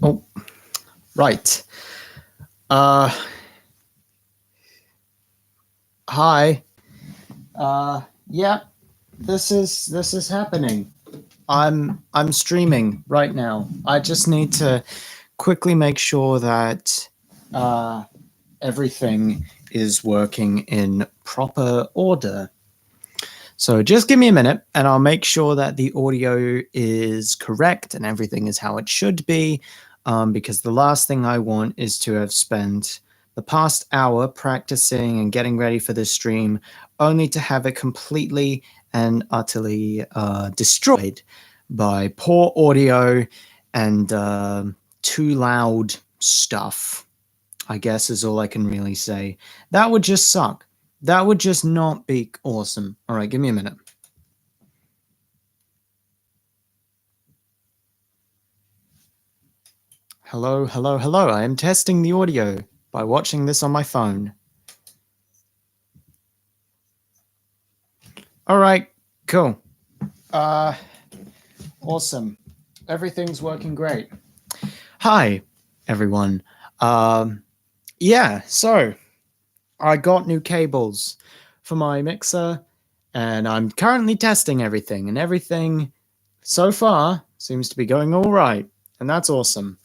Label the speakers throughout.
Speaker 1: Oh, right. Uh, Hi. Yeah, this is happening. I'm streaming right now. I just need to quickly make sure that uh, everything is working in proper order. So just give me a minute and I'll make sure that the audio is correct and everything is how it should be. Because the last thing I want is to have spent the past hour practicing and getting ready for this stream only to have it completely and utterly destroyed by poor audio and too loud stuff, I guess is all I can really say. That would just suck. That would just not be awesome. All right, give me a minute. Hello, hello, hello. I am testing the audio by watching this on my phone. All right, cool. Awesome. Everything's working great. Hi, everyone. Yeah, so I got new cables for my mixer and I'm currently testing everything, and everything so far seems to be going all right, and that's awesome.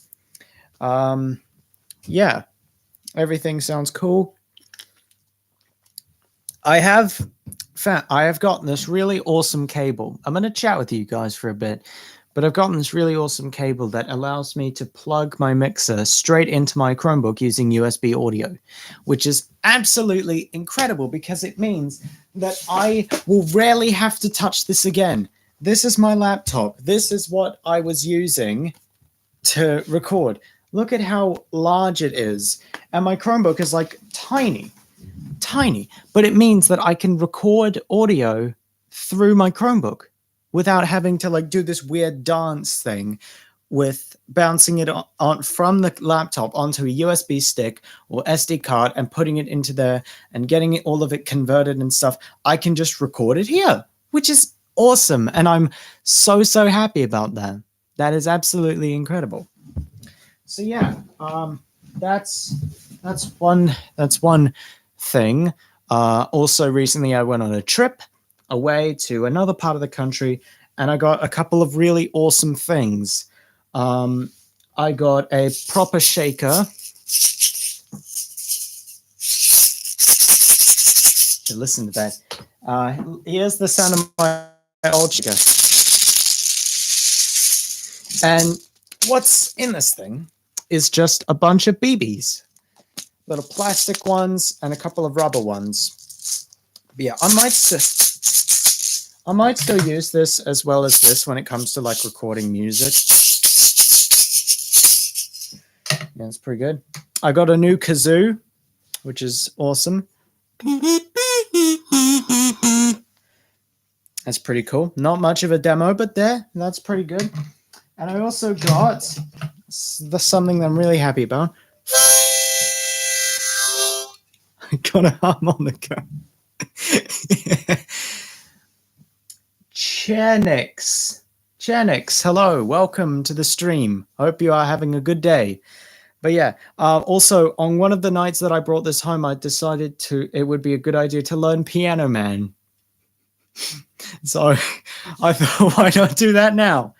Speaker 1: Yeah, everything sounds cool. I have gotten this really awesome cable. I'm going to chat with you guys for a bit, but I've gotten this really awesome cable that allows me to plug my mixer straight into my Chromebook using USB audio, which is absolutely incredible because it means that I will rarely have to touch this again. This is my laptop. This is what I was using to record. Look at how large it is. And my Chromebook is like tiny, but it means that I can record audio through my Chromebook without having to like do this weird dance thing with bouncing it on from the laptop onto a USB stick or SD card and putting it into there and getting it, all of it converted and stuff. I can just record it here, which is awesome. And I'm so happy about that. That is absolutely incredible. So yeah, that's one thing. Also, recently I went on a trip away to another part of the country, and I got a couple of really awesome things. I got a proper shaker. To listen to that. Here's the sound of my old shaker. And what's in this thing is just a bunch of BBs. Little plastic ones and a couple of rubber ones. But yeah, I might still use this as well as this when it comes to like recording music. Yeah, it's pretty good. I got a new kazoo, which is awesome. That's pretty cool. Not much of a demo, but that's pretty good. And I also got something that I'm really happy about. I got a harmonica. Chenix, hello, welcome to the stream. Hope you are having a good day. But yeah, also on one of the nights that I brought this home, I decided it would be a good idea to learn Piano Man. So I thought, why not do that now?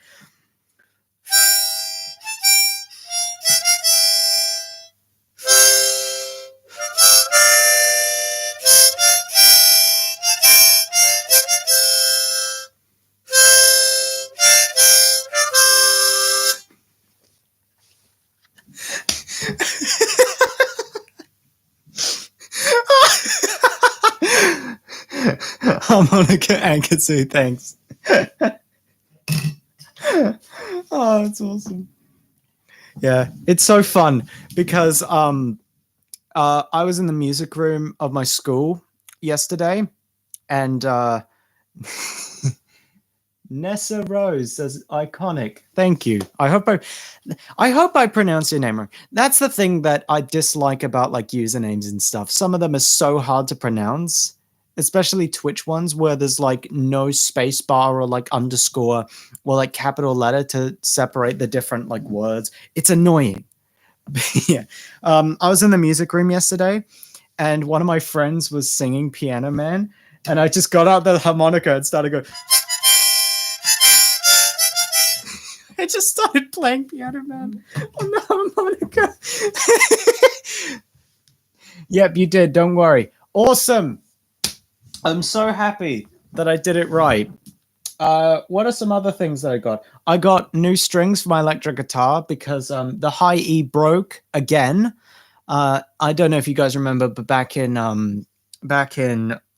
Speaker 1: Harmonica and kazoo, thanks. Oh, that's awesome. Yeah, it's so fun because I was in the music room of my school yesterday, and Nessa Rose says iconic. Thank you. I hope I pronounce your name right. That's the thing that I dislike about like usernames and stuff. Some of them are so hard to pronounce especially Twitch ones where there's like no space bar or like underscore or like capital letter to separate the different like words. It's annoying. Yeah. I was in the music room yesterday and one of my friends was singing Piano Man, and I just got out the harmonica and started going. I just started playing Piano Man on the harmonica. Yep, you did. Don't worry. Awesome. I'm so happy that I did it right. What are some other things that I got? I got new strings for my electric guitar because the high E broke again. I don't know if you guys remember, but back in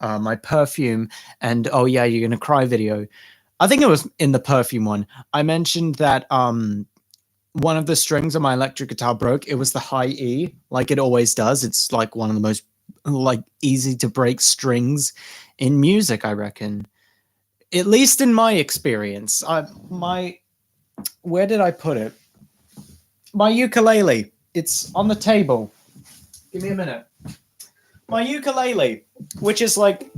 Speaker 1: my Perfume and Oh Yeah, You're Gonna Cry video, I think it was in the Perfume one, I mentioned that one of the strings on my electric guitar broke. It was the high E, like it always does. It's like one of the most like easy to break strings in music, I reckon. At least in my experience. Where did I put it? My ukulele. It's on the table. Give me a minute. My ukulele, which is like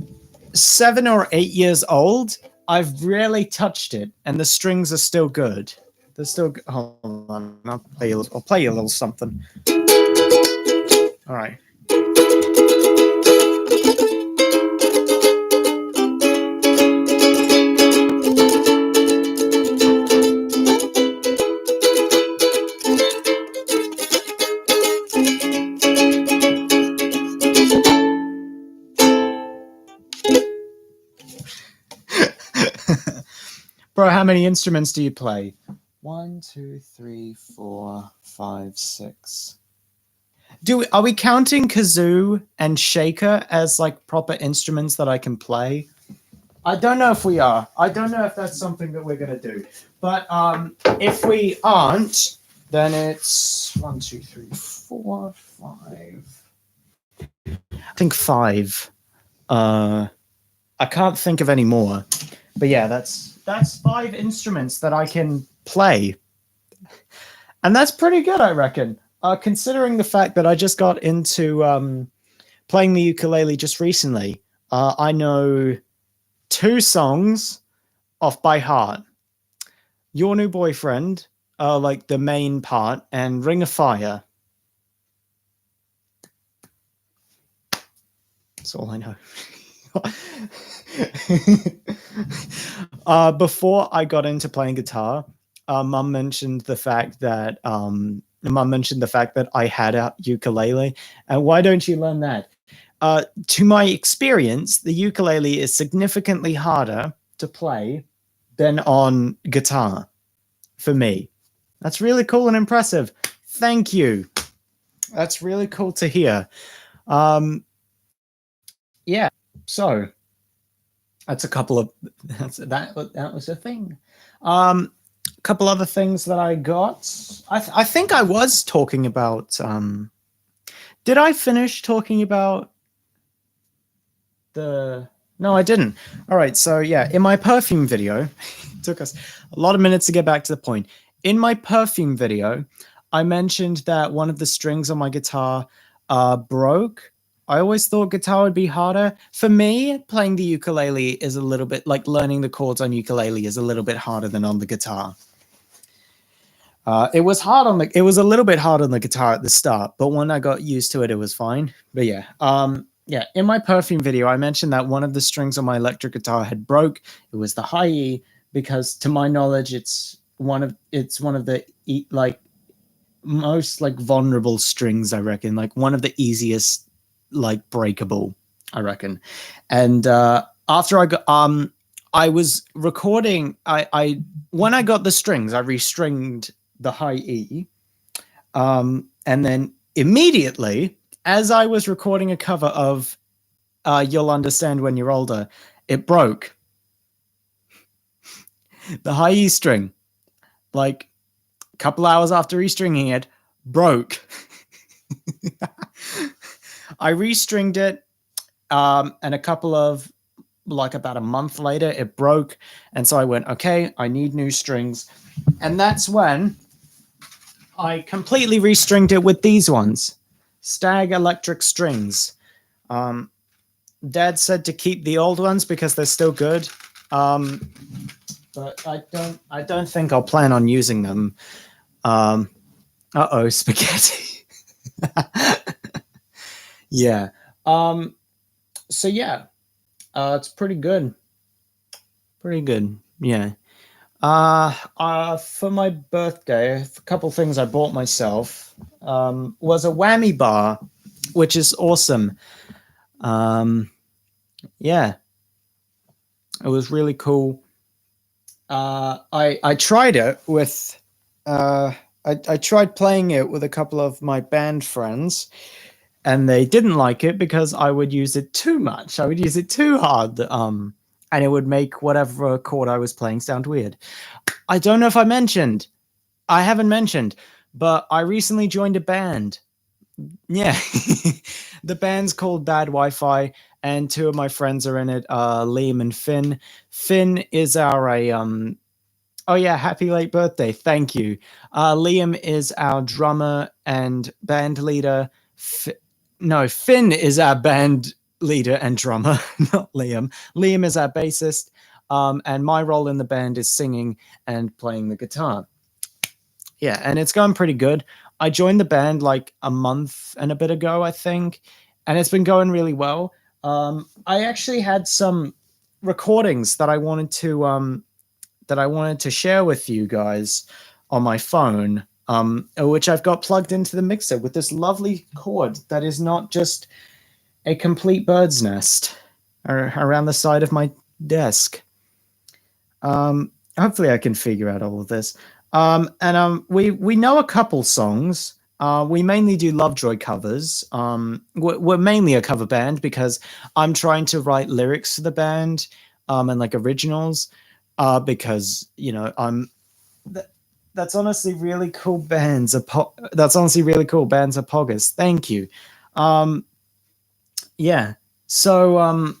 Speaker 1: 7 or 8 years old, I've rarely touched it, and the strings are still good. They're still. Hold on, I'll play you a little something. All right. Bro, how many instruments do you play? 1, 2, 3, 4, 5, 6. Are we counting kazoo and shaker as like proper instruments that I can play? I don't know if we are. I don't know if that's something that we're gonna do. But if we aren't, then it's 1, 2, 3, 4, 5. I think 5. I can't think of any more. But yeah, that's 5 instruments that I can play. And that's pretty good, I reckon. Considering the fact that I just got into playing the ukulele just recently. I know 2 songs off by heart. Your New Boyfriend, like the main part, and Ring of Fire. That's all I know. Before I got into playing guitar, Mum mentioned the fact that I had a ukulele, and why don't you learn that? To my experience, the ukulele is significantly harder to play than on guitar for me. That's really cool and impressive. Thank you. That's really cool to hear. Yeah. So that's a couple of that was a thing. A couple other things that I got. I think I was talking about. Did I finish talking about the? No, I didn't. All right. So yeah, in my Perfume video, it took us a lot of minutes to get back to the point. In my Perfume video, I mentioned that one of the strings on my guitar broke. I always thought guitar would be harder. For me, playing the ukulele is a little bit like learning the chords on ukulele is a little bit harder than on the guitar. It was a little bit hard on the guitar at the start, but when I got used to it, it was fine. But yeah, in my Perfume video, I mentioned that one of the strings on my electric guitar had broke. It was the high E because, to my knowledge, it's one of the like most like vulnerable strings. I reckon, like one of the easiest like breakable, I reckon. And after I was recording, I when I got the strings, I restringed the high E, and then immediately, as I was recording a cover of You'll Understand When You're Older, it broke. The high E string, like a couple hours after restringing it, broke. I restringed it, and about a month later, it broke. And so I went, okay, I need new strings. And that's when I completely restringed it with these ones, Stag Electric Strings. Dad said to keep the old ones because they're still good. But I don't think I'll plan on using them. Uh-oh, spaghetti. Yeah. So yeah, it's pretty good. Pretty good. Yeah. For my birthday, a couple things I bought myself was a whammy bar, which is awesome. Yeah, it was really cool. I tried it with I tried playing it with a couple of my band friends, and they didn't like it because I would use it too much. I would use it too hard. And it would make whatever chord I was playing sound weird. I don't know if I mentioned. I haven't mentioned, but I recently joined a band. Yeah. The band's called Bad Wi-Fi, and two of my friends are in it, Liam and Finn. Finn is our oh yeah, happy late birthday. Thank you. Liam is our drummer and band leader. No, Finn is our band leader and drummer, not Liam. Liam is our bassist. And my role in the band is singing and playing the guitar. Yeah, and it's going pretty good. I joined the band like a month and a bit ago, I think, and it's been going really well. I actually had some recordings that I wanted to share with you guys on my phone, which I've got plugged into the mixer with this lovely cord that is not just a complete bird's nest around the side of my desk. Hopefully I can figure out all of this. We know a couple songs. We mainly do Lovejoy covers. We're mainly a cover band because I'm trying to write lyrics for the band, and like originals, because that's honestly really cool bands. That's honestly really cool bands of poggers. Thank you. Yeah. So I'm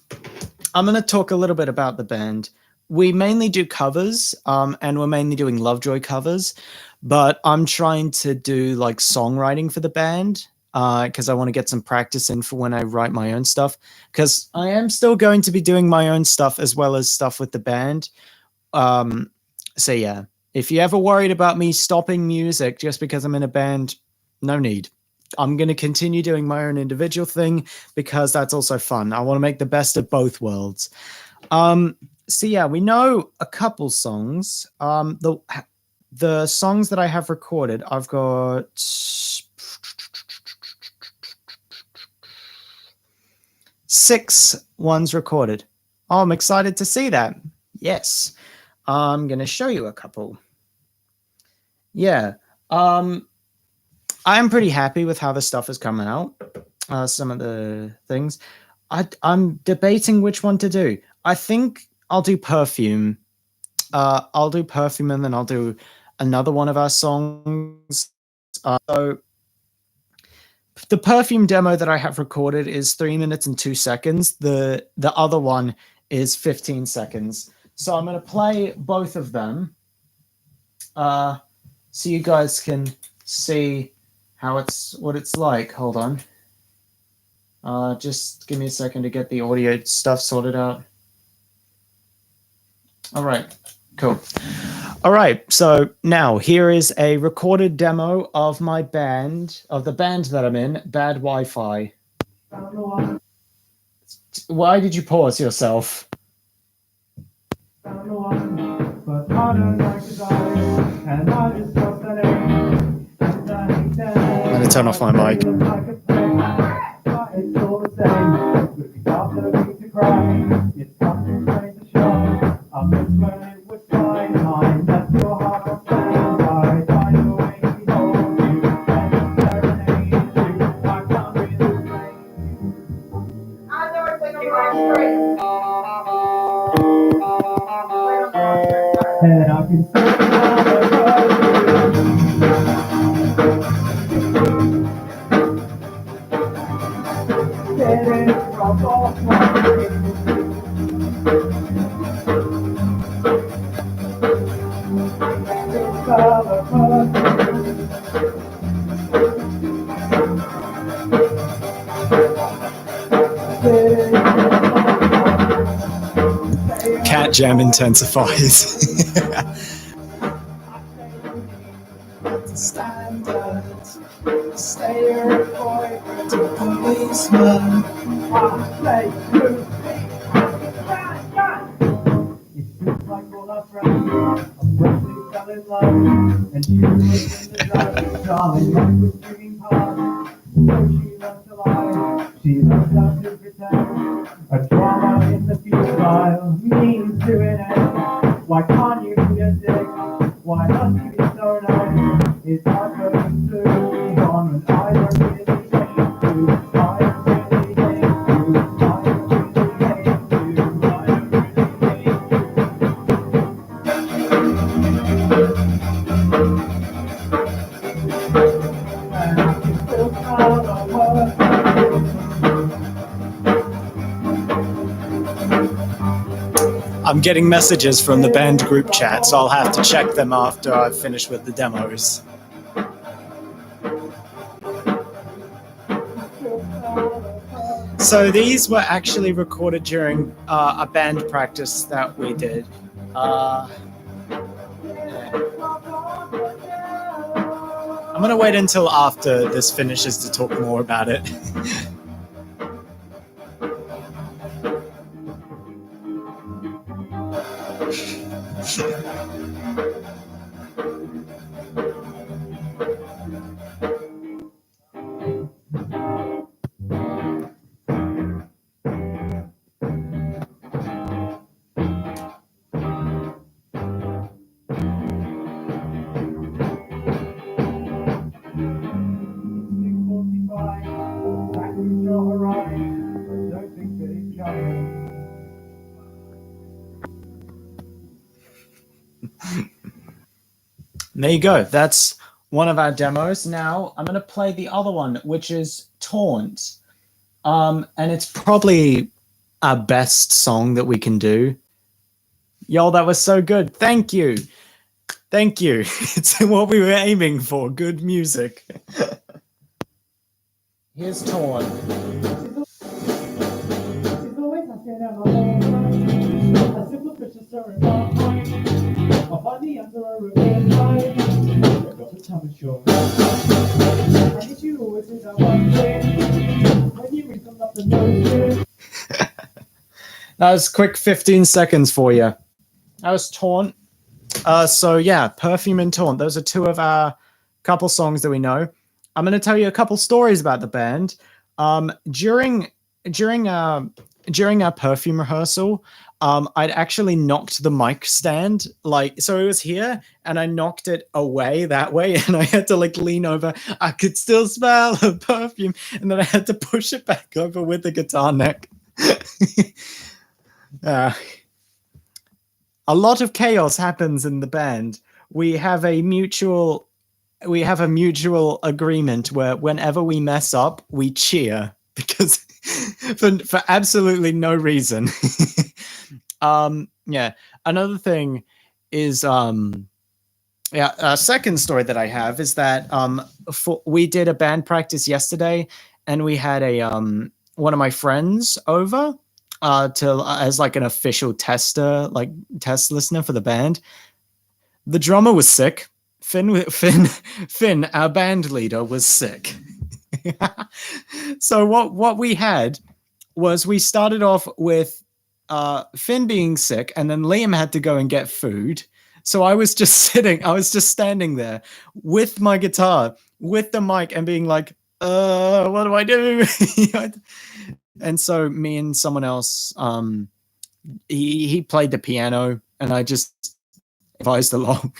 Speaker 1: going to talk a little bit about the band. We mainly do covers, and we're mainly doing Lovejoy covers, but I'm trying to do like songwriting for the band, because I want to get some practice in for when I write my own stuff, because I am still going to be doing my own stuff as well as stuff with the band. So yeah, if you ever worried about me stopping music just because I'm in a band, no need. I'm going to continue doing my own individual thing because that's also fun. I want to make the best of both worlds. So yeah, we know a couple songs. The songs that I have recorded, I've got 6 ones recorded. Oh, I'm excited to see that. Yes. I'm going to show you a couple. Yeah. I'm pretty happy with how the stuff is coming out. Some of the things. I'm debating which one to do. I think I'll do Perfume. I'll do Perfume, and then I'll do another one of our songs. So the Perfume demo that I have recorded is 3 minutes and 2 seconds. The other one is 15 seconds. So I'm going to play both of them, so you guys can see what it's like. Hold on. Just give me a second to get the audio stuff sorted out. All right, cool. All right, so now here is a recorded demo of my band, of the band that I'm in, Bad Wi-Fi. Why did you pause yourself? I'm gonna turn off my mic. And I can see jam intensifies. Standards, stay your boy to policeman. It feels like all our friends abruptly fell in love, and she was in the dark, darling, life was moving past. So she learned to lie, she learned how to pretend. A drama in the futile means doing it. Why can't you be a dick? Why must you be so nice? It's hard going to move on when I don't really hate you. I don't really hate you. I don't really hate you. I don't really hate you. And I can still count on her. I'm getting messages from the band group chat, so I'll have to check them after I've finished with the demos. So these were actually recorded during a band practice that we did. I'm gonna wait until after this finishes to talk more about it. There you go. That's one of our demos. Now I'm going to play the other one, which is Taunt. And it's probably our best song that we can do. Yo, that was so good. Thank you. Thank you. It's what we were aiming for. Good music. Here's Taunt. That was quick 15 seconds for you. That was Taunt. So yeah, Perfume and Taunt. Those are two of our couple songs that we know. I'm going to tell you a couple stories about the band. During our Perfume rehearsal, I'd actually knocked the mic stand, so it was here, and I knocked it away that way, and I had to lean over. I could still smell the perfume, and then I had to push it back over with the guitar neck. A lot of chaos happens in the band. We have a mutual agreement where whenever we mess up, we cheer because for absolutely no reason. Yeah. Another thing is a second story that I have is that we did a band practice yesterday, and we had a one of my friends over as an official test listener for the band. The drummer was sick. Finn, our band leader, was sick. So what we had was we started off with Finn being sick, and then Liam had to go and get food. So I was just standing there with my guitar, with the mic, and being like, what do I do? And so me and someone else, he played the piano, and I just advised along.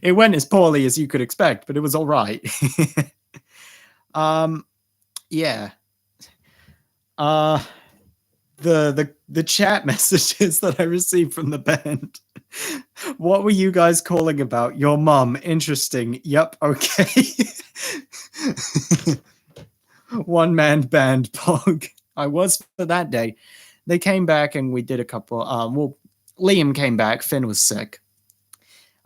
Speaker 1: It went as poorly as you could expect, but it was all right. Yeah. The chat messages that I received from the band. What were you guys calling about? Your mum. Interesting. Yep. Okay. One man band Pog. I was for that day. They came back and we did a couple. Liam came back. Finn was sick.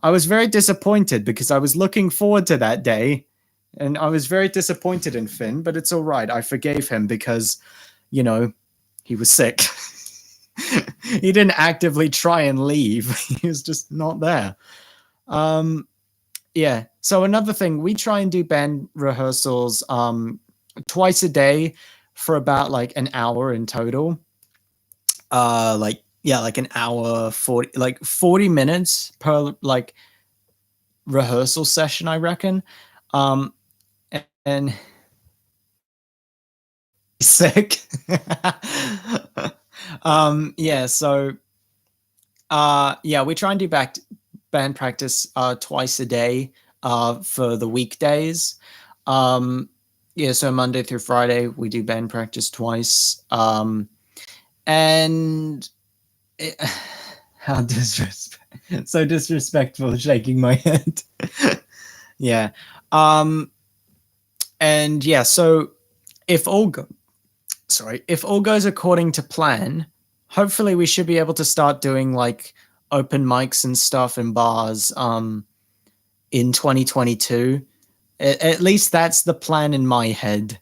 Speaker 1: I was very disappointed because I was looking forward to that day, and I was very disappointed in Finn, but it's all right. I forgave him because, he was sick. He didn't actively try and leave. He was just not there. Yeah. So another thing, we try and do band rehearsals twice a day for about like an hour in total. Like an hour 40 minutes per like rehearsal session, I reckon. Um and sick. Yeah, so yeah, we try and do band practice twice a day for the weekdays. Yeah, so Monday through Friday we do band practice twice. And it, how so disrespectful, shaking my head. Yeah. And yeah, so if all if all goes according to plan, hopefully we should be able to start doing like open mics and stuff in bars in 2022. At least that's the plan in my head.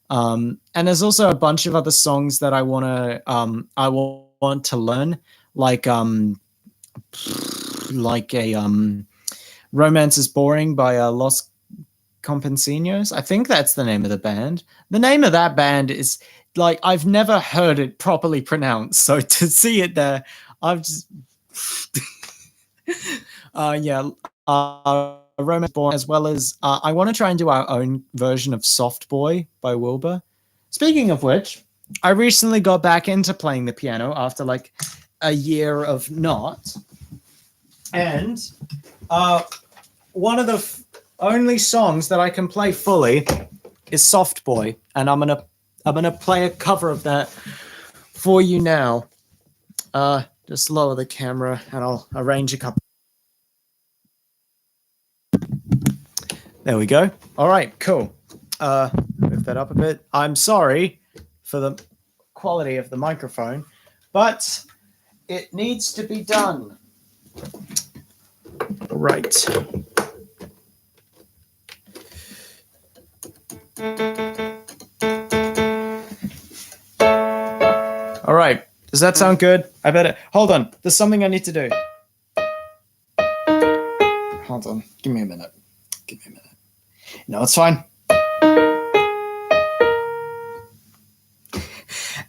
Speaker 1: And there's also a bunch of other songs that I want to learn, like Romance is Boring by Los Compensinos. I think that's the name of the band. The name of that band is like, I've never heard it properly pronounced. So to see it there, I've just yeah. Romance Born, as well as I want to try and do our own version of Soft Boy by Wilbur. Speaking of which, I recently got back into playing the piano after like a year of not. And one of the only songs that I can play fully is Soft Boy, and I'm gonna play a cover of that for you now. Just lower the camera and I'll arrange a couple. There we go. All right, cool. Move that up a bit. I'm sorry for the quality of the microphone, but it needs to be done. All right. All right. Does that sound good? I better hold on. There's something I need to do. Hold on. Give me a minute. Give me a minute. No, it's fine.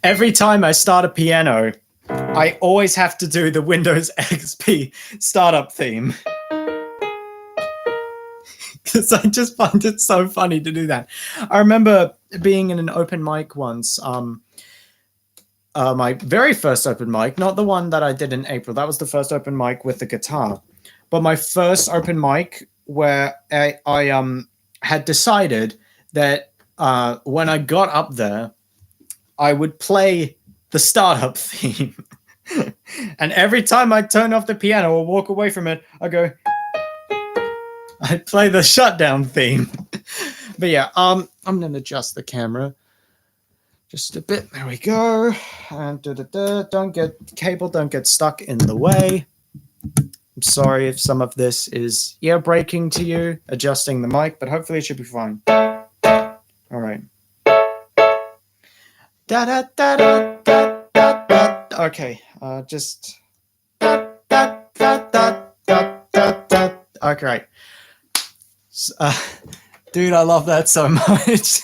Speaker 1: Every time I start a piano, I always have to do the Windows XP startup theme. Because I just find it so funny to do that. I remember being in an open mic once. My very first open mic, not the one that I did in April. That was the first open mic with the guitar. But my first open mic where I had decided that when I got up there, I would play the startup theme. And every time I turn off the piano or walk away from it, I'd play the shutdown theme. But yeah, I'm going to adjust the camera just a bit. There we go. And don't get stuck in the way. I'm sorry if some of this is ear breaking to you, adjusting the mic, but hopefully it should be fine. All right. Okay, just okay. Dude, I love that so much.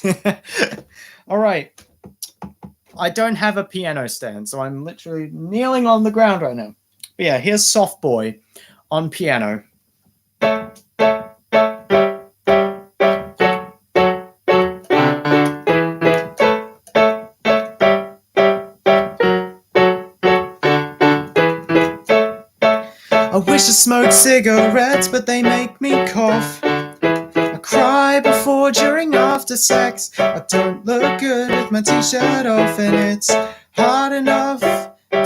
Speaker 1: All right. I don't have a piano stand, so I'm literally kneeling on the ground right now. But yeah, here's Soft Boy on piano. I wish I smoked cigarettes, but they make me cough. I cry before, during, after sex. I don't look good with my t-shirt off, and it's hard enough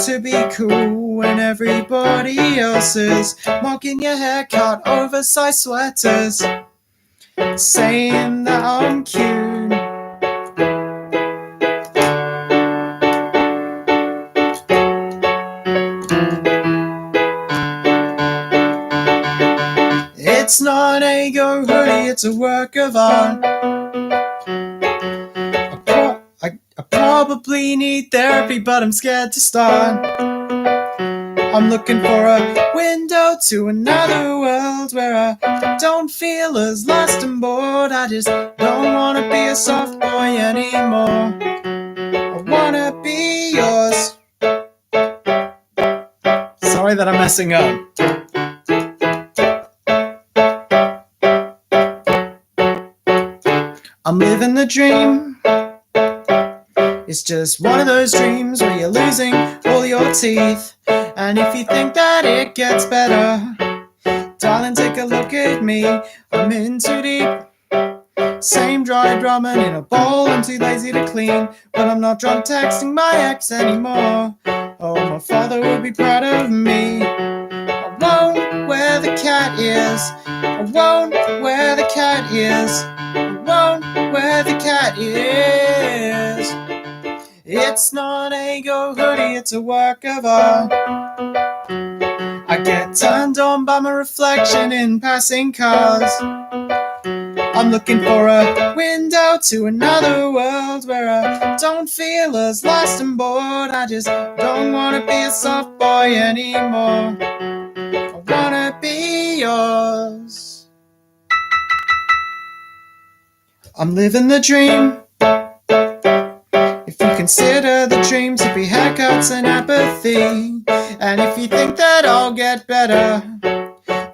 Speaker 1: to be cool when everybody else is mocking your haircut, oversized sweaters, saying that I'm cute. It's not an ego hoodie, it's a work of art. I probably need therapy, but I'm scared to start. I'm looking for a window to another world where I don't feel as lost and bored. I just don't want to be a soft boy anymore. I want to be yours. Sorry that I'm messing up. I'm living the dream. It's just one of those dreams where you're losing all your teeth. And if you think that it gets better, darling, take a look at me. I'm in too deep. Same dry ramen in a bowl, I'm too lazy to clean. But I'm not drunk texting my ex anymore. Oh, my father would be proud of me. I won't wear the cat ears. I won't wear the cat ears. I won't wear the cat ears. It's not a go hoodie, it's a work of art. I get turned on by my reflection in passing cars. I'm looking for a window to another world where I don't feel as lost and bored. I just don't want to be a soft boy anymore. I want to be yours. I'm living the dream. If you consider the dream to be haircuts and apathy, and if you think that I'll get better,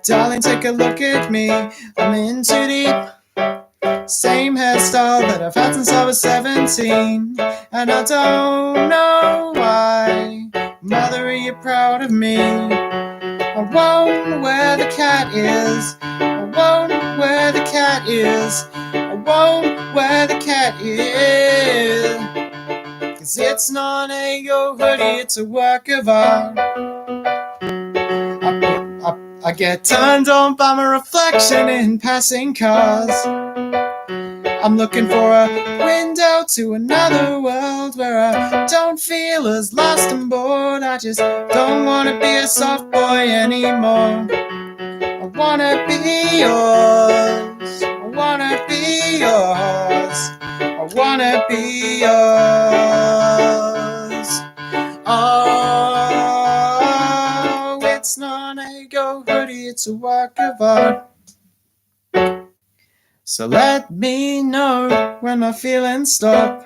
Speaker 1: darling, take a look at me. I'm in too deep. Same hairstyle that I've had since I was 17. And I don't know why. Mother, are you proud of me? I won't wear the cat ears. I won't wear the cat ears. I won't wear the cat ears. 'Cause it's not a go hoodie, it's a work of art. I get turned on by my reflection in passing cars. I'm looking for a window to another world where I don't feel as lost and bored. I just don't want to be a soft boy anymore. I want to be yours. I want to be yours. I want to be yours. Oh, it's not a go hoodie, it's a work of art. So let me know when my feelings stop.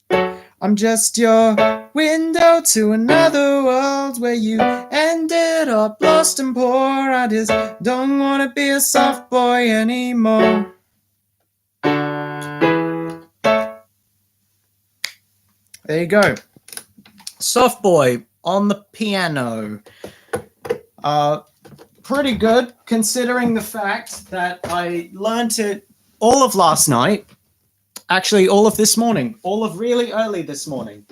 Speaker 1: I'm just your window to another world where you ended up lost and poor. I just don't want to be a soft boy anymore. There you go. Soft boy on the piano. Pretty good, considering the fact that I learned it all of last night. Actually, all of this morning. All of really early this morning.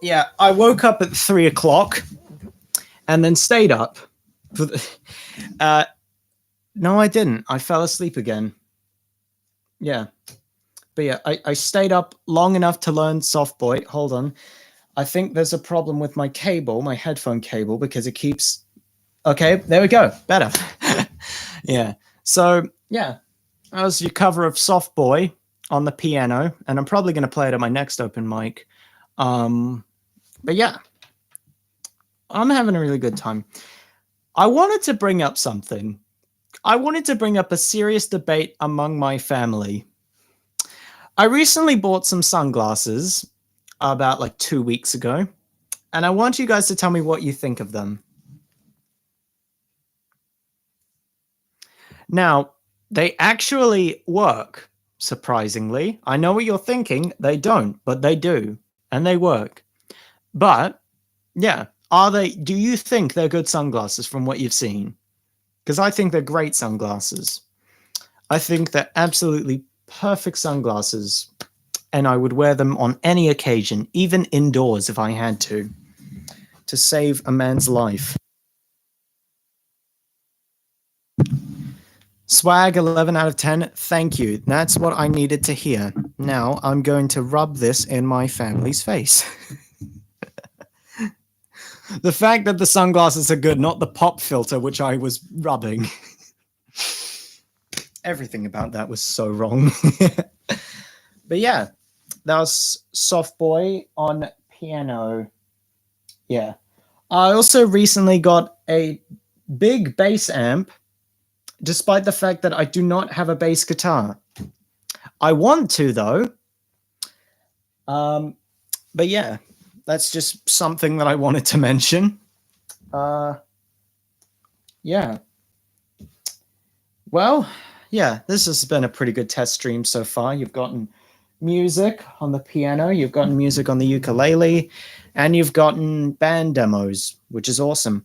Speaker 1: Yeah, I woke up at 3 o'clock and then stayed up. No, I didn't. I fell asleep again. Yeah. But yeah, I stayed up long enough to learn Soft Boy. Hold on. I think there's a problem with my cable, my headphone cable, because it keeps... Okay, there we go. Better. Yeah. So, yeah. That was your cover of Soft Boy on the piano, and I'm probably going to play it at my next open mic. But yeah, I'm having a really good time. I wanted to bring up something. I wanted to bring up a serious debate among my family. I recently bought some sunglasses about like 2 weeks ago, and I want you guys to tell me what you think of them. Now, they actually work, surprisingly. I know what you're thinking. They don't, but they do, and they work. But, yeah, do you think they're good sunglasses from what you've seen? Because I think they're great sunglasses. I think they're absolutely perfect sunglasses, and I would wear them on any occasion, even indoors if I had to save a man's life. Swag 11 out of 10. Thank you. That's what I needed to hear. Now I'm going to rub this in my family's face. The fact that the sunglasses are good, not the pop filter which I was rubbing. Everything about that was so wrong. But yeah, that was Soft Boy on piano. Yeah. I also recently got a big bass amp, despite the fact that I do not have a bass guitar. I want to, though. But yeah, that's just something that I wanted to mention. Yeah. Well, yeah, this has been a pretty good test stream so far. You've gotten music on the piano, you've gotten music on the ukulele, and you've gotten band demos, which is awesome.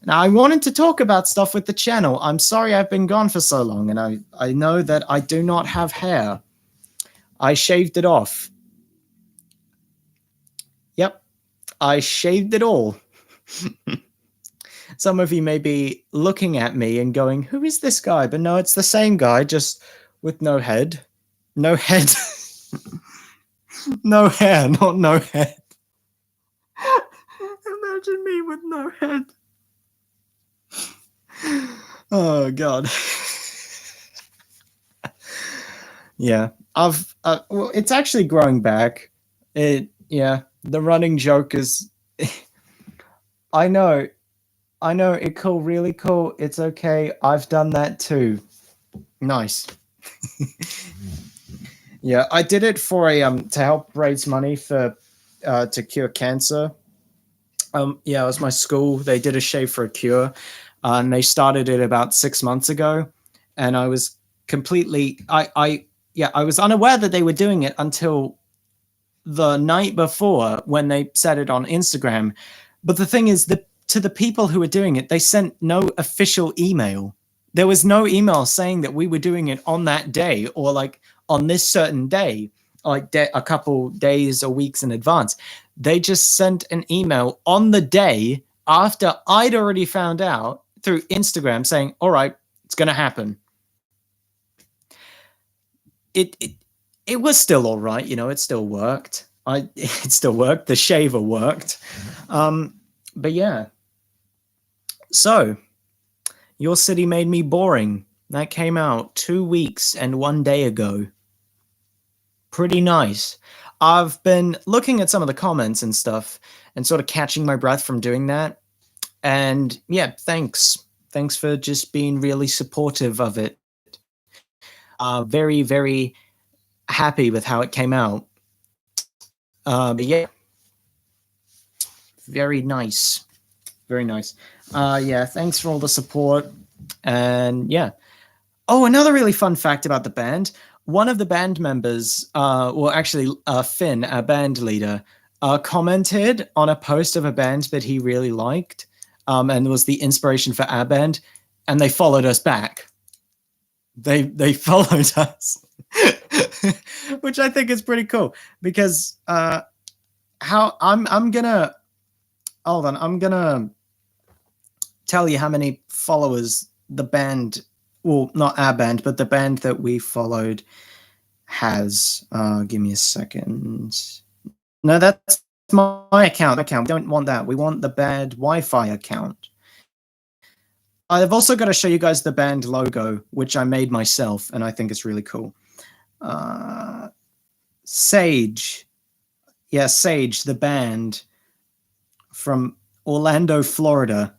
Speaker 1: Now, I wanted to talk about stuff with the channel. I'm sorry I've been gone for so long, and I know that I do not have hair. I shaved it off. Yep, I shaved it all. Some of you may be looking at me and going, who is this guy? But no, it's the same guy, just with no head. No head. No hair, not no head. Imagine me with no head. Oh, God. Yeah, well, it's actually growing back. Yeah, the running joke is, I know, it cool, really cool. It's okay. I've done that too. Nice. Yeah, I did it for to help raise money for to cure cancer. Yeah, it was my school. They did a shave for a cure, and they started it about 6 months ago. And I was completely, I was unaware that they were doing it until the night before when they said it on Instagram. But the thing is, to the people who were doing it, they sent no official email. There was no email saying that we were doing it on that day or like on this certain day, like a couple days or weeks in advance. They just sent an email on the day after I'd already found out through Instagram saying, all right, it's going to happen. It was still all right. You know, it still worked. It still worked. The shaver worked. But yeah. So, Your City Made Me Boring. That came out 2 weeks and 1 day ago. Pretty nice. I've been looking at some of the comments and stuff and sort of catching my breath from doing that. And yeah, thanks. Thanks for just being really supportive of it. Very, very happy with how it came out. But yeah, very nice. Very nice. Yeah, thanks for all the support. And yeah. Oh, another really fun fact about the band. One of the band members, well, actually, Finn, our band leader, commented on a post of a band that he really liked and was the inspiration for our band, and they followed us back. They followed us, which I think is pretty cool because how I'm gonna hold on. I'm gonna tell you how many followers the band, well, not our band, but the band that we followed has. Give me a second. No, that's my account. We don't want that. We want the band Wi-Fi account. I've also got to show you guys the band logo, which I made myself, and I think it's really cool. Sage. Yeah, Sage, the band from Orlando, Florida.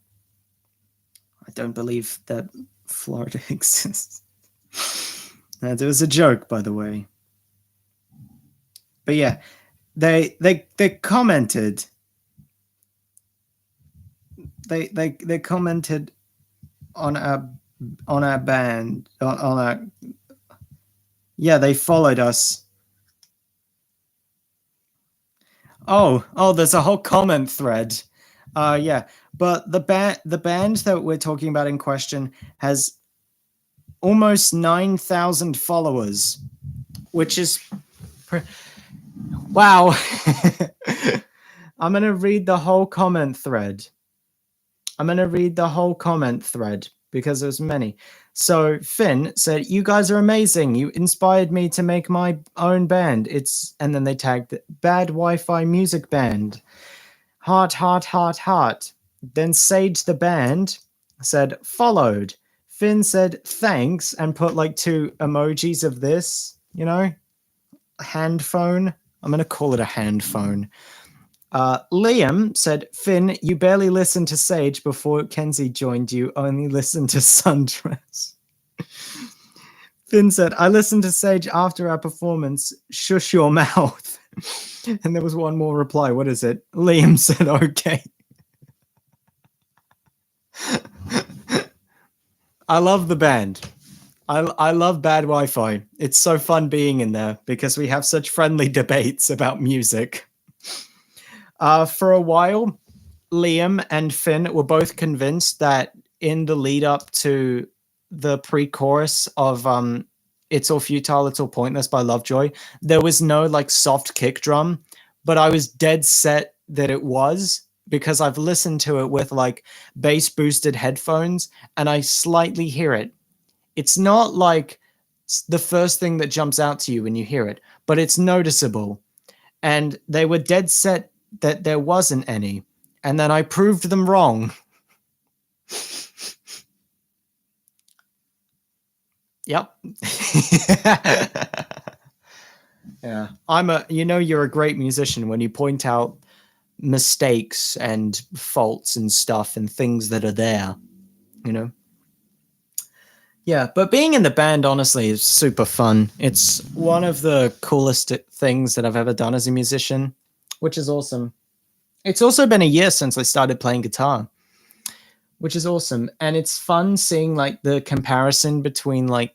Speaker 1: I don't believe that Florida exists. It was a joke, by the way. But yeah, they commented. They commented on our band on our. Yeah, they followed us. Oh, there's a whole comment thread. Yeah, but the band that we're talking about in question has almost 9,000 followers, which is wow. I'm going to read the whole comment thread. Because there's many. So Finn said, "You guys are amazing. You inspired me to make my own band. And then they tagged Bad Wi-Fi Music Band. Heart, heart, heart, heart. Then Sage the band said, followed. Finn said, thanks, and put like 2 emojis of this, you know, hand phone I'm going to call it a hand phone. Liam said, Finn, you barely listened to Sage before Kenzie joined you, only listened to Sundress. Finn said, I listened to Sage after our performance. Shush your mouth. And there was one more reply. What is it? Liam said, okay. I love the band. I love Bad Wi-Fi. It's so fun being in there because we have such friendly debates about music. For a while, Liam and Finn were both convinced that in the lead up to the pre-chorus of It's All Futile, It's All Pointless by Lovejoy, there was no like soft kick drum, but I was dead set that it was because I've listened to it with like bass boosted headphones and I slightly hear it. It's not like the first thing that jumps out to you when you hear it, but it's noticeable. And they were dead set that there wasn't any. And then I proved them wrong. Yep. Yeah. You're a great musician when you point out mistakes and faults and stuff and things that are there, you know? Yeah, but being in the band, honestly, is super fun. It's one of the coolest things that I've ever done as a musician, which is awesome. It's also been a year since I started playing guitar, which is awesome. And it's fun seeing like the comparison between I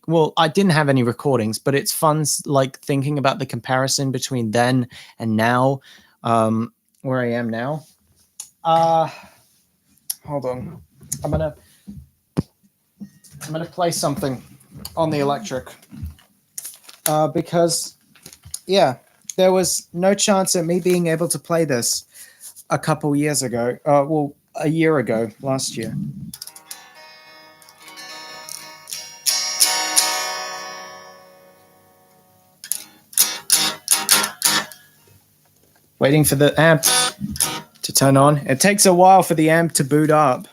Speaker 1: didn't have any recordings, but it's fun like thinking about the comparison between then and now, where I am now. Hold on. I'm going to play something on the electric because, yeah, there was no chance at me being able to play this a couple years ago. A year ago, last year. Waiting for the amp to turn on. It takes a while for the amp to boot up.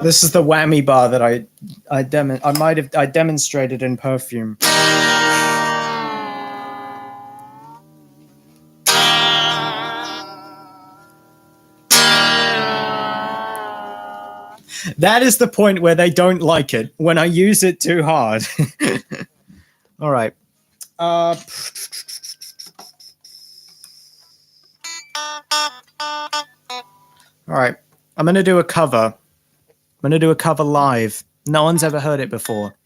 Speaker 1: This is the whammy bar that I demonstrated in Perfume. That is the point where they don't like it, when I use it too hard. All right. All right. I'm going to do a cover. I'm going to do a cover live. No one's ever heard it before.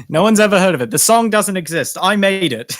Speaker 1: No one's ever heard of it. The song doesn't exist. I made it.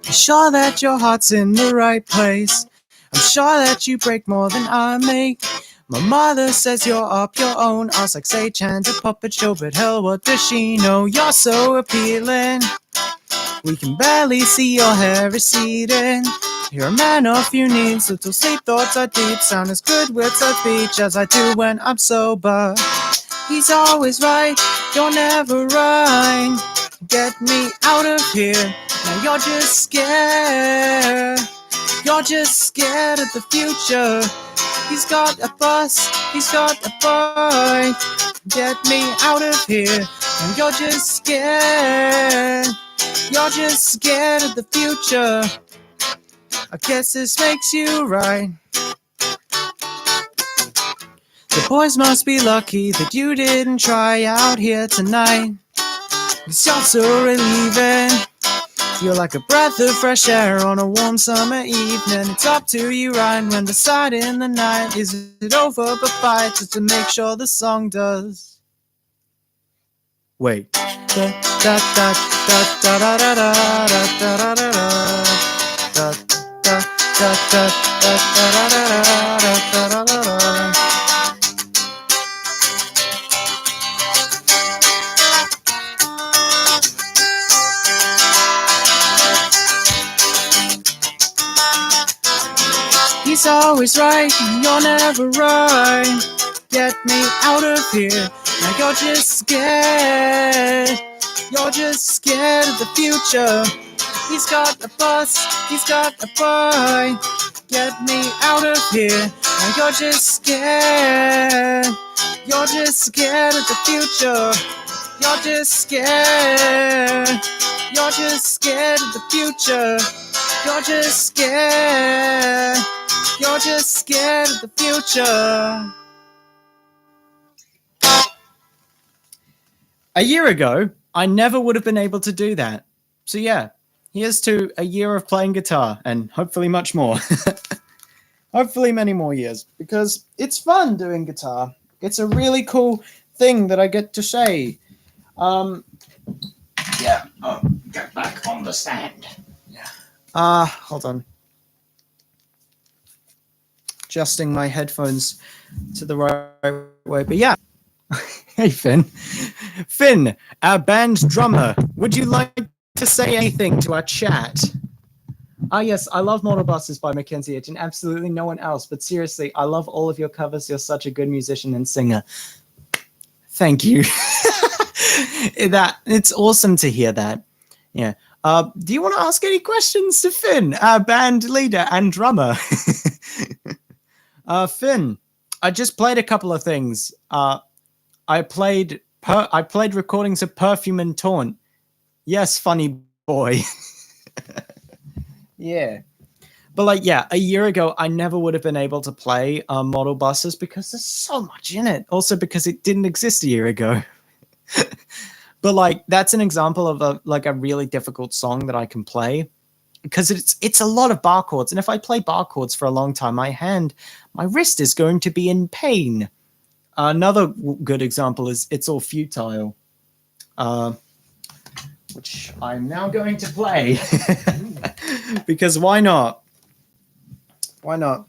Speaker 1: I'm sure that your heart's in the right place. I'm sure that you break more than I make. My mother says you're up your own arse like Sage and a puppet show, but hell, what does she know? You're so appealing. We can barely see your hair receding. You're a man of few needs, little sleep thoughts are deep. Sound as good with such speech as I do when I'm sober. He's always right, you're never right. Get me out of here. Now you're just scared. You're just scared of the future. He's got a bus, he's got a bike. Get me out of here. Now you're just scared. You're just scared of the future. I guess this makes you right. The boys must be lucky that you didn't try out here tonight. It's all so relieving. You're like a breath of fresh air on a warm summer evening. It's up to you, Ryan, when deciding the night. Is it over but fight just to make sure the song does? Wait. Da, da, da, da, da, da, da, da, da, da, da, da, da, da, da, da. He's always right, and you're never right. Get me out of here. Now you're just scared. You're just scared of the future. He's got a bus, he's got a bike. Get me out of here. Now you're just scared. You're just scared of the future. You're just scared. You're just scared of the future. You're just scared. You're just scared of the future. A year ago, I never would have been able to do that. So yeah, here's to a year of playing guitar and hopefully much more. Hopefully many more years, because it's fun doing guitar. It's a really cool thing that I get to say. Yeah, oh, get back on the stand. Yeah. Hold on. Adjusting my headphones to the right way. But yeah. Hey, Finn. Finn, our band's drummer. Would you like to say anything to our chat? Yes, I love Mortal Buses by Mackenzie and absolutely no one else. But seriously, I love all of your covers. You're such a good musician and singer. Thank you. It's awesome to hear that. Yeah. Do you want to ask any questions to Finn, our band leader and drummer? Finn, I just played a couple of things. I played recordings of Perfume and Taunt. Yes, funny boy. Yeah. But like, yeah, a year ago, I never would have been able to play Model Buses because there's so much in it. Also because it didn't exist a year ago. But like, that's an example of a really difficult song that I can play because it's a lot of bar chords. And if I play bar chords for a long time, my wrist is going to be in pain. Another good example is It's All Futile, which I'm now going to play. Because why not? Why not?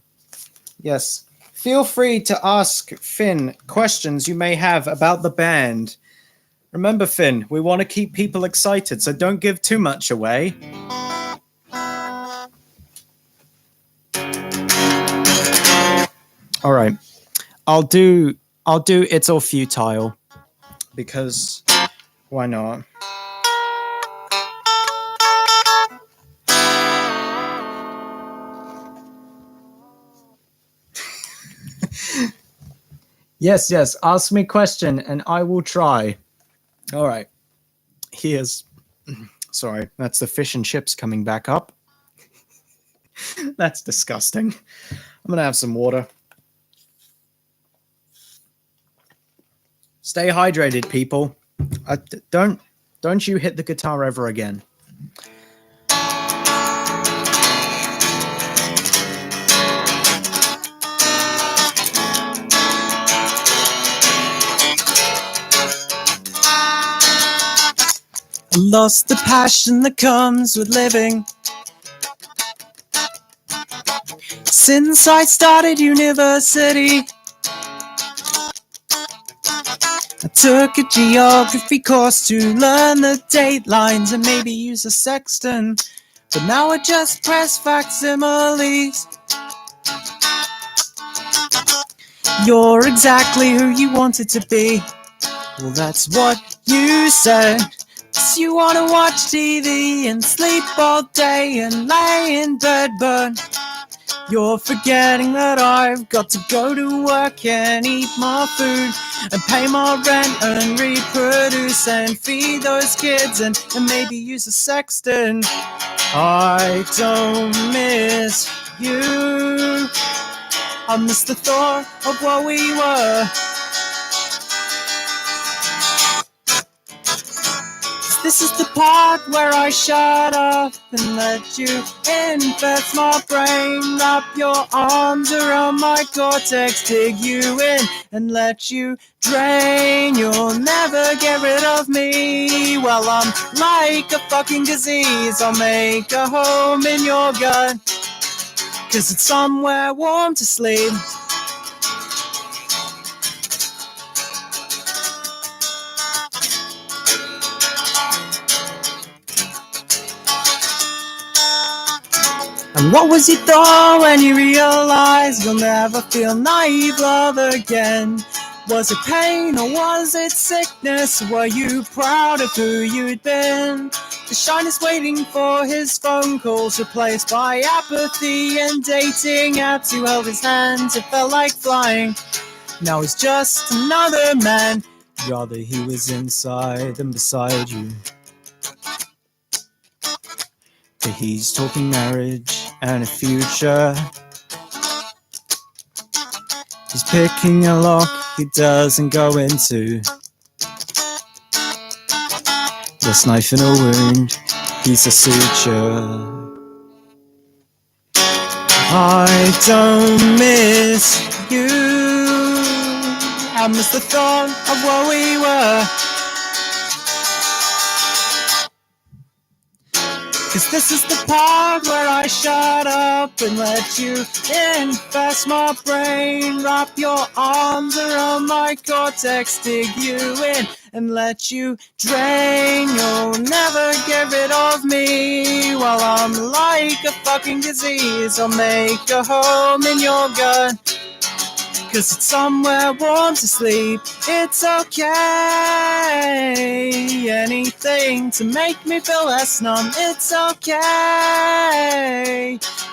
Speaker 1: Yes. Feel free to ask Finn questions you may have about the band. Remember, Finn, we want to keep people excited, so don't give too much away. All right. I'll do It's All Futile because why not? Yes, ask me a question and I will try. All right. Sorry, that's the fish and chips coming back up. That's disgusting. I'm going to have some water. Stay hydrated, people. Don't you hit the guitar ever again. Lost the passion that comes with living. Since I started university, I took a geography course to learn the date lines and maybe use a sextant. But now I just press facsimiles. You're exactly who you wanted to be. Well, that's what you said. You want to watch TV and sleep all day and lay in bed, but you're forgetting that I've got to go to work and eat my food and pay my rent and reproduce and feed those kids and maybe use a sextant. I don't miss you. I miss the thought of what we were. This is the part where I shut up and let you infest my brain. Wrap your arms around my cortex, dig you in and let you drain. You'll never get rid of me. Well, I'm like a fucking disease. I'll make a home in your gut, 'cause it's somewhere warm to sleep. And what was your thought when you realized you'll never feel naive love again? Was it pain or was it sickness? Were you proud of who you'd been? The shine is waiting for his phone calls, replaced by apathy and dating apps. You held his hands, it felt like flying. Now he's just another man. Rather he was inside than beside you. But he's talking marriage and a future. He's picking a lock he doesn't go into. This knife in a wound, he's a suture. I don't miss you. I miss the thought of what we were. 'Cause this is the part where I shut up and let you infest my brain. Wrap your arms around my cortex, dig you in and let you drain. You'll never get rid of me. Well, I'm like a fucking disease. I'll make a home in your gut, 'cause it's somewhere warm to sleep. It's okay. Anything to make me feel less numb. It's okay.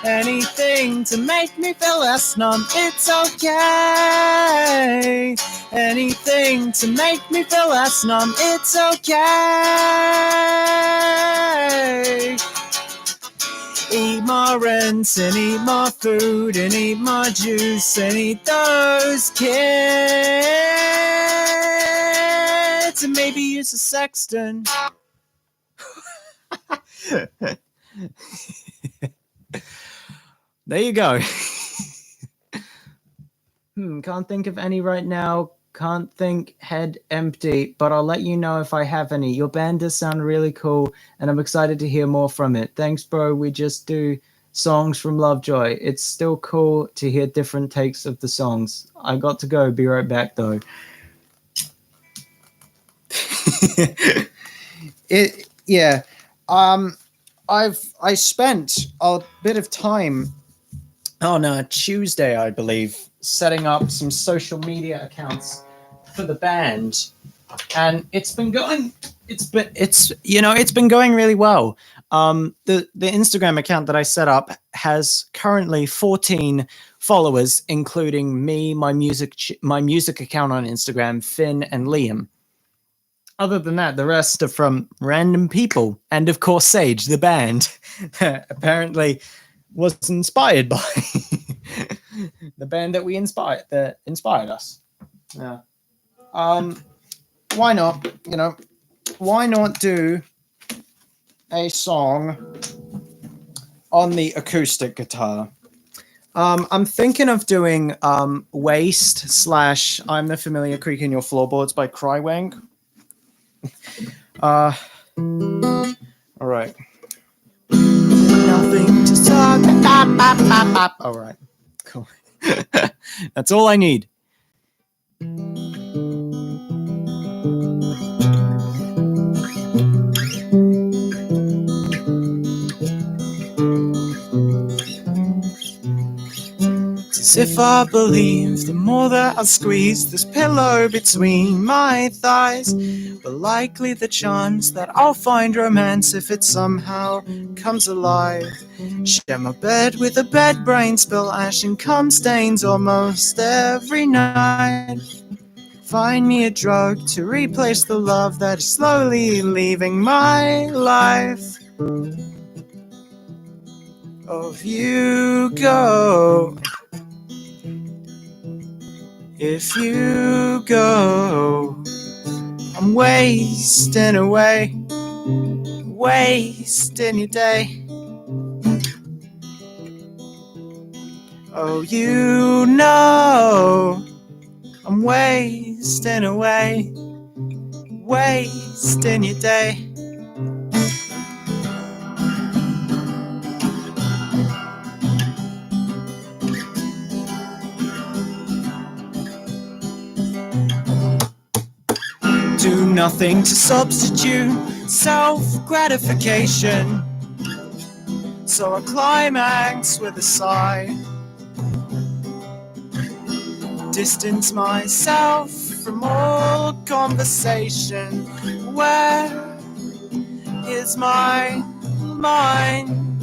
Speaker 1: Anything to make me feel less numb. It's okay. Anything to make me feel less numb. It's okay. Eat my rent and eat my food and eat my juice and eat those kids and maybe use a sexton. There you go. Can't think of any right now. Can't think, head empty, but I'll let you know if I have any. Your band does sound really cool, and I'm excited to hear more from it. Thanks, bro. We just do songs from Lovejoy. It's still cool to hear different takes of the songs. I got to go. Be right back, though. I spent a bit of time on Tuesday, I believe, setting up some social media accounts for the band, and it's been going really well. The Instagram account that I set up has currently 14 followers, including me, my music account on Instagram, Finn, and Liam. Other than that, the rest are from random people, and of course Sage, the band, apparently was inspired by the band that inspired us. Yeah. Why not? Why not do a song on the acoustic guitar? I'm thinking of doing Waste / I'm the Familiar Creak in Your Floorboards by Crywang. All right. Nothing to talk about. All right. Cool. That's all I need. As if I believe the more that I squeeze this pillow between my thighs, the likely the chance that I'll find romance if it somehow comes alive. Share my bed with a bed brain, spill ash and cum stains almost every night. Find me a drug to replace the love that is slowly leaving my life. Off you go. If you go, I'm wasting away. wasting your day. Oh, you know I'm wasting away, wasting your day. Do nothing to substitute self-gratification, so I climax with a sigh, distance myself from all conversation. Where is my mind?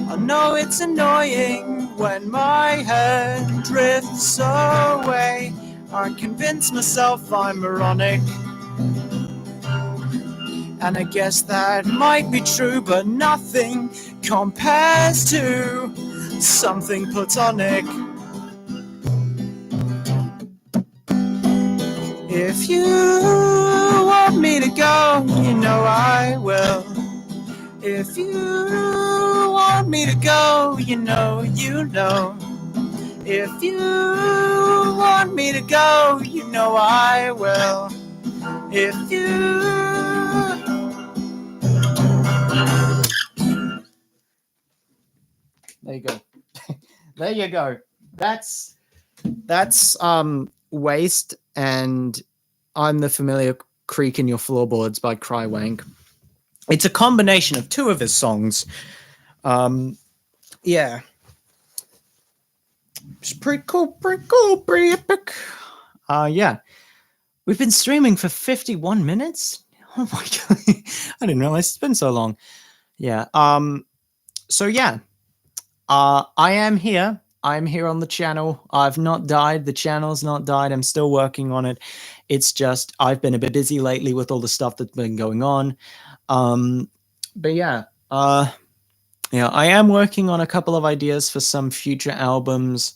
Speaker 1: I know it's annoying when my head drifts away. I convince myself I'm moronic, and I guess that might be true, but nothing compares to something platonic. If you want me to go, you know I will. If you want me to go, you know. If you want me to go, you know I will. If you... There you go. There you go. That's Waste and I'm the Familiar Creak in Your Floorboards by Crywank. It's a combination of two of his songs. Yeah. It's pretty cool, pretty epic. Yeah. We've been streaming for 51 minutes? Oh my god. I didn't realize it's been so long. Yeah. So yeah. I am here. I'm here on the channel. I've not died. The channel's not died. I'm still working on it. It's just I've been a bit busy lately with all the stuff that's been going on. But yeah. Yeah, I am working on a couple of ideas for some future albums.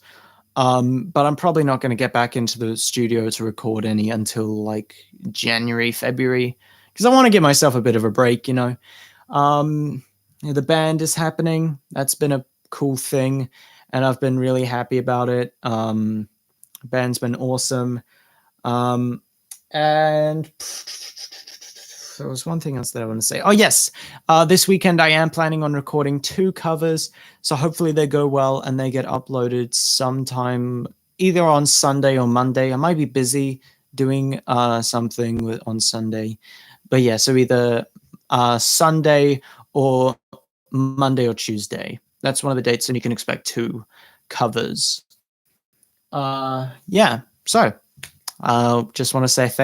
Speaker 1: But I'm probably not going to get back into the studio to record any until like January, February, because I want to give myself a bit of a break, you know. The band is happening. That's been a cool thing, and I've been really happy about it. The band's been awesome. And there was one thing else that I want to say. Oh, yes. This weekend, I am planning on recording 2 covers. So hopefully they go well and they get uploaded sometime either on Sunday or Monday. I might be busy doing something on Sunday. But yeah, so either Sunday or Monday or Tuesday. That's one of the dates, and you can expect 2 covers. Yeah. So just want to say thank